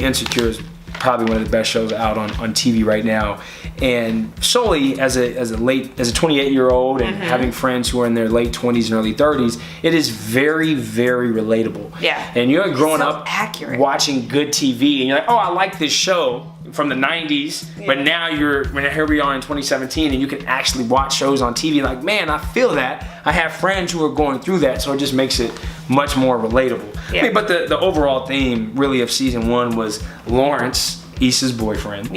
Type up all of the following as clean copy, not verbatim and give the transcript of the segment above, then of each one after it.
Insecure is probably one of the best shows out on TV right now, and solely as a 28-year-old and having friends who are in their late 20s and early 30s, it is very, very relatable. Yeah. And you're growing up accurate. watching good TV, and you're like, oh, I like this show from the 90s, but now here we are in 2017, and you can actually watch shows on TV like, man, I feel that. I have friends who are going through that, so it just makes it much more relatable. Yeah. I mean, but the overall theme really of season 1 was Lawrence, Issa's boyfriend,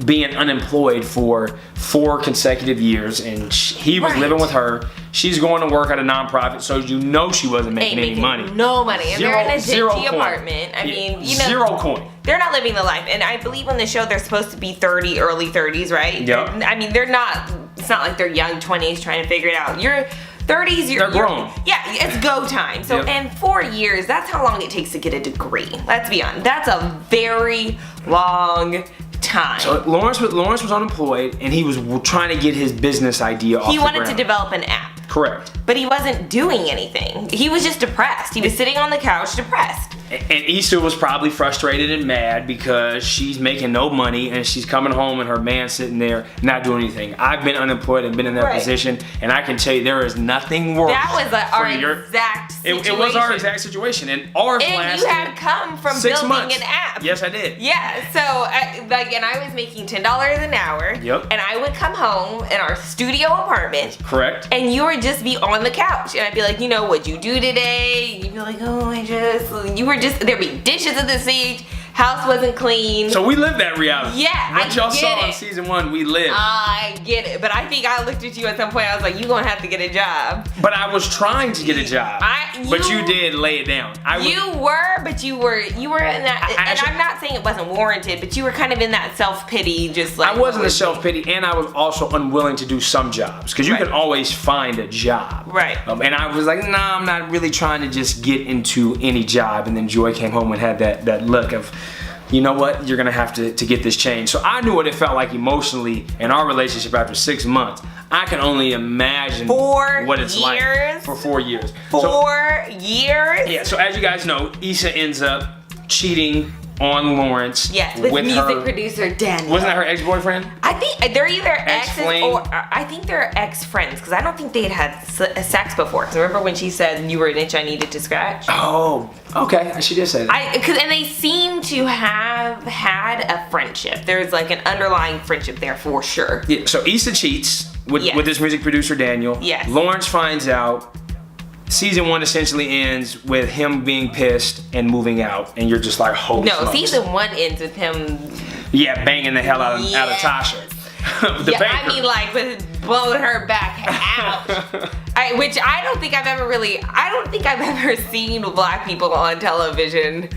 being unemployed for 4 consecutive years, and he was living with her. She's going to work at a nonprofit, so you know she wasn't making any money. No money. And they're in a dingy coin. apartment. I mean, you know. 0 coin. They're not living the life. And I believe on the show they're supposed to be 30, early 30s, right? Yep. I mean, they're not, it's not like they're young 20s trying to figure it out. You're 30s, they're grown. Yeah, it's go time. So, and 4 years, that's how long it takes to get a degree. Let's be honest. That's a very long time. So Lawrence was unemployed, and he was trying to get his business idea off the ground. He wanted to develop an app. Correct. But he wasn't doing anything. He was just depressed. He was sitting on the couch depressed. And Issa was probably frustrated and mad because she's making no money and she's coming home and her man's sitting there not doing anything. I've been unemployed and been in that position, and I can tell you there is nothing worse. That was our exact situation. It was our exact situation, and ours lasted And you had come from 6 building months. an app. Yes, I did. Yeah, so and I was making $10 an hour. Yep. And I would come home in our studio apartment. Correct. And you would just be on the couch, and I'd be like, you know, what'd you do today? You'd be like, oh, there'd be dishes in the sink. House wasn't clean. So we lived that reality. Yeah, what y'all saw in season 1, we lived. I get it, but I think I looked at you at some point. I was like, "You gonna have to get a job." But I was trying to get a job. But you did lay it down. You were in that. And I'm not saying it wasn't warranted, but you were kind of in that self-pity, just like. I wasn't a self-pity, and I was also unwilling to do some jobs because you can always find a job. Right. And I was like, nah, I'm not really trying to just get into any job. And then Joy came home and had that look of, you know what, you're gonna have to get this changed. So I knew what it felt like emotionally in our relationship after 6 months. I can only imagine what it's like for 4 years. 4 years? Yeah, so as you guys know, Issa ends up cheating on Lawrence. Yes, with music producer Daniel. Wasn't that her ex-boyfriend? I think they're either exes or I think they're ex-friends because I don't think they had sex before. So remember when she said you were an itch I needed to scratch? Oh, okay, she did say that. And they seem to have had a friendship. There's like an underlying friendship there for sure. Yeah, so Issa cheats with this music producer Daniel. Yes. Lawrence finds out. Season 1 essentially ends with him being pissed and moving out, and you're just like, holy smokes. Season 1 ends with him. Yeah, banging the hell out of Tasha. I mean, like, with blowing her back out. Which I don't think I've ever seen black people on television.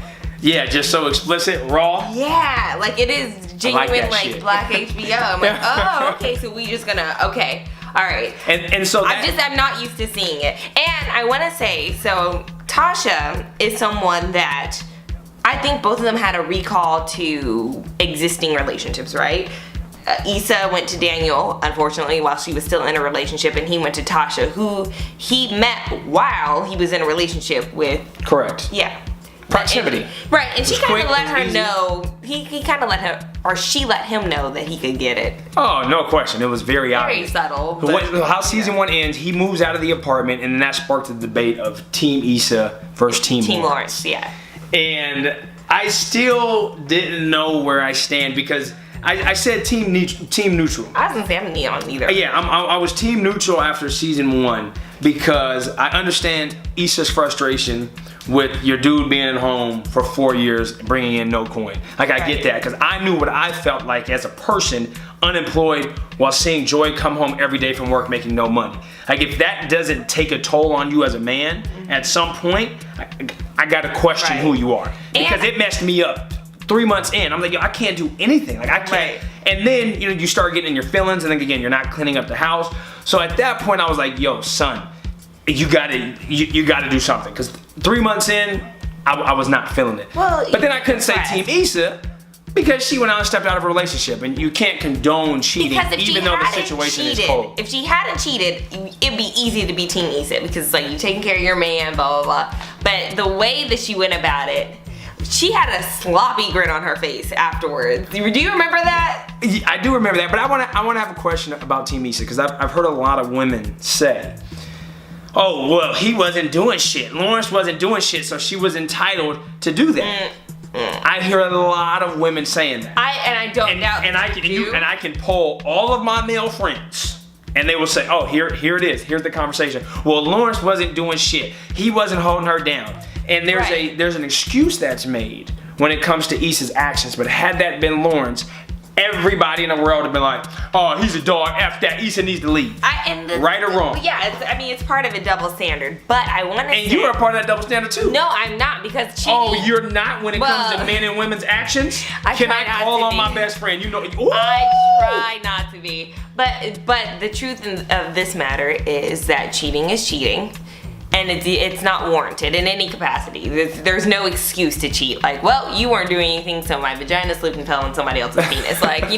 Yeah, just so explicit, raw. Yeah, like it is genuine, like black HBO. I'm like, oh, okay, so we just gonna, okay. All right. And so I'm not used to seeing it. And I want to say, so Tasha is someone that I think both of them had a recall to existing relationships, right? Issa went to Daniel, unfortunately, while she was still in a relationship, and he went to Tasha, who he met while he was in a relationship with. Correct. Yeah. Proximity. Right, and she kind of let her know, he kind of let her, or she let him know that he could get it. Oh, no question. It was very obvious. Very subtle. How season 1 ends, he moves out of the apartment, and then that sparked the debate of Team Issa versus Team Lawrence. Yeah. And I still didn't know where I stand because I said team neutral. I was gonna say I'm neon either. Yeah, I was team neutral after season 1 because I understand Issa's frustration with your dude being at home for 4 years bringing in no coin. Like, I get that because I knew what I felt like as a person unemployed while seeing Joy come home every day from work making no money. Like, if that doesn't take a toll on you as a man, at some point, I gotta question who you are because it messed me up. 3 months in, I'm like, yo, I can't do anything. Like, I can't. And then, you start getting in your feelings, and then again, you're not cleaning up the house. So at that point, I was like, yo, son, you gotta do something. Because 3 months in, I was not feeling it. Well, but then I couldn't say Team Issa because she went out and stepped out of a relationship, and you can't condone cheating even though the situation is cold. If she hadn't cheated, it'd be easy to be Team Issa because it's like you taking care of your man, blah blah blah. But the way that she went about it, she had a sloppy grin on her face afterwards. Do you remember that? I do remember that, but I want to have a question about Team Issa, because I've heard a lot of women say, oh, well, he wasn't doing shit. Lawrence wasn't doing shit, so she was entitled to do that. I hear a lot of women saying that. I don't doubt and I can poll all of my male friends, and they will say, oh, here it is. Here's the conversation. Well, Lawrence wasn't doing shit. He wasn't holding her down. And there's an excuse that's made when it comes to Issa's actions. But had that been Lawrence, everybody in the world would have been like, oh, he's a dog, F that, Issa needs to leave. Right or wrong? Yeah, it's part of a double standard. But I want to say... And you are a part of that double standard too. No, I'm not, because cheating... Oh, you're not when it comes to men and women's actions? Can I call on my best friend? You know... Ooh! I try not to be. But the truth of this matter is that cheating is cheating. And it's not warranted in any capacity. There's no excuse to cheat. Like, well, you weren't doing anything, so my vagina slipped and fell on somebody else's penis. Like,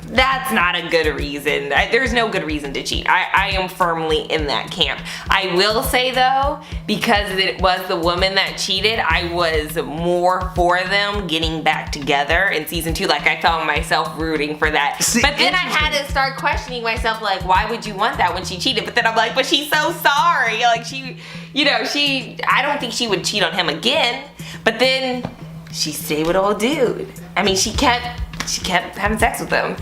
that's not a good reason. There's no good reason to cheat. I am firmly in that camp. I will say though, because it was the woman that cheated, I was more for them getting back together in season 2. Like, I found myself rooting for that. But then I had to start questioning myself, like, why would you want that when she cheated? But then I'm like, but she's so sorry. Like, I don't think she would cheat on him again. But then she stayed with old dude. I mean, she kept having sex with him.